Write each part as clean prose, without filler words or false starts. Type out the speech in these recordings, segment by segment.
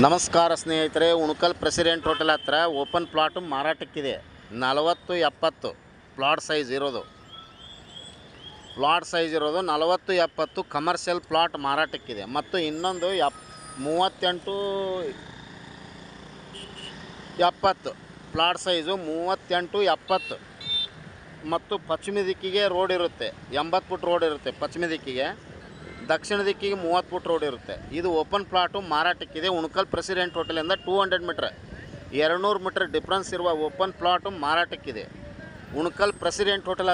ನಮಸ್ಕಾರ ಸ್ನೇಹಿತರೆ, Unkal president hotel ಹತ್ರ ಓಪನ್ ಪ್ಲಾಟು ಮಾರಾಟಕ್ಕಿದೆ. 40-70 ಪ್ಲಾಟ್ ಸೈಜ್ ಇರೋದು 40-70 ಕಮರ್ಷಿಯಲ್ ಪ್ಲಾಟ್ ಮಾರಾಟಕ್ಕಿದೆ. ಮತ್ತು ಇನ್ನೊಂದು 38-70 ಪ್ಲಾಟ್ ಸೈಜು 38-70 ಮತ್ತು ಪಶ್ಚಿಮ ದಿಕ್ಕಿಗೆ ರೋಡ್ ಇರುತ್ತೆ. 80 ಫುಟ್ ರೋಡ್ ಇರುತ್ತೆ ಪಶ್ಚಿಮ ದಿಕ್ಕಿಗೆ. ದಕ್ಷಿಣ ದಿಕ್ಕಿಗೆ 30 ಫುಟ್ ರೋಡ್ ಇರುತ್ತೆ. ಇದು ಓಪನ್ ಪ್ಲಾಟು ಮಾರಾಟಕ್ಕಿದೆ. ಉಣಕಲ್ ಪ್ರೆಸಿಡೆಂಟ್ ಹೋಟೆಲಿಂದ 200 ಮೀಟ್ರ್ 200 ಮೀಟ್ರ್ ಡಿಫ್ರೆನ್ಸ್ ಇರುವ ಓಪನ್ ಪ್ಲಾಟು ಮಾರಾಟಕ್ಕಿದೆ. ಉಣಕಲ್ ಪ್ರೆಸಿಡೆಂಟ್ ಹೋಟೆಲ್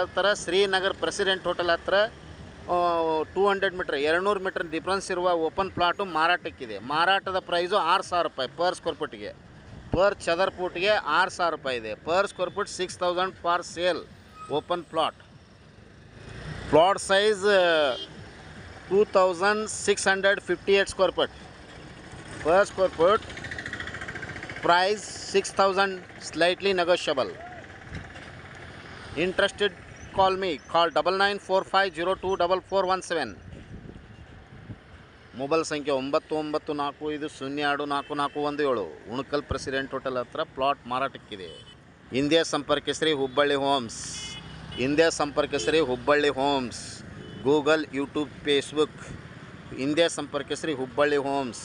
ಹತ್ರ ಶ್ರೀನಗರ್ ಪ್ರೆಸಿಡೆಂಟ್ ಹೋಟೆಲ್ ಹತ್ರ 200 ಮೀಟ್ರ್ 200 ಮೀಟ್ರ್ ಡಿಫ್ರೆನ್ಸ್ ಇರುವ ಓಪನ್ ಪ್ಲಾಟು ಮಾರಾಟಕ್ಕಿದೆ. ಮಾರಾಟದ ಪ್ರೈಸು 6,000 ರೂಪಾಯಿ ಪರ್ ಸ್ಕ್ವೇರ್ ಫುಟ್ಗೆ. ಪರ್ ಚದರ್ ಫುಟ್ಗೆ 6,000 ರೂಪಾಯಿ ಇದೆ. Per square foot 6,000 for sale open plot. Plot size 2,658 square foot. Per square foot price 6,000, slightly negotiable. Interested, call me. Call 9945024417. Mobile ಸಂಖ್ಯೆ 9945024417. ಉಣಕಲ್ ಪ್ರೆಸಿಡೆಂಟ್ ಹೋಟೆಲ್ ಹತ್ರ ಪ್ಲಾಟ್ ಮಾರಾಟಕ್ಕಿದೆ. ಹಿಂದೆ ಸಂಪರ್ಕಿಸ್ರಿ ಹುಬ್ಬಳ್ಳಿ ಹೋಮ್ಸ್. ಹಿಂದೆ ಸಂಪರ್ಕಿಸ್ರಿ Hubballi Homes. Google, YouTube, Facebook. ಹಿಂದೆ ಸಂಪರ್ಕಿಸ್ರಿ ಹುಬ್ಬಳ್ಳಿ ಹೋಮ್ಸ್.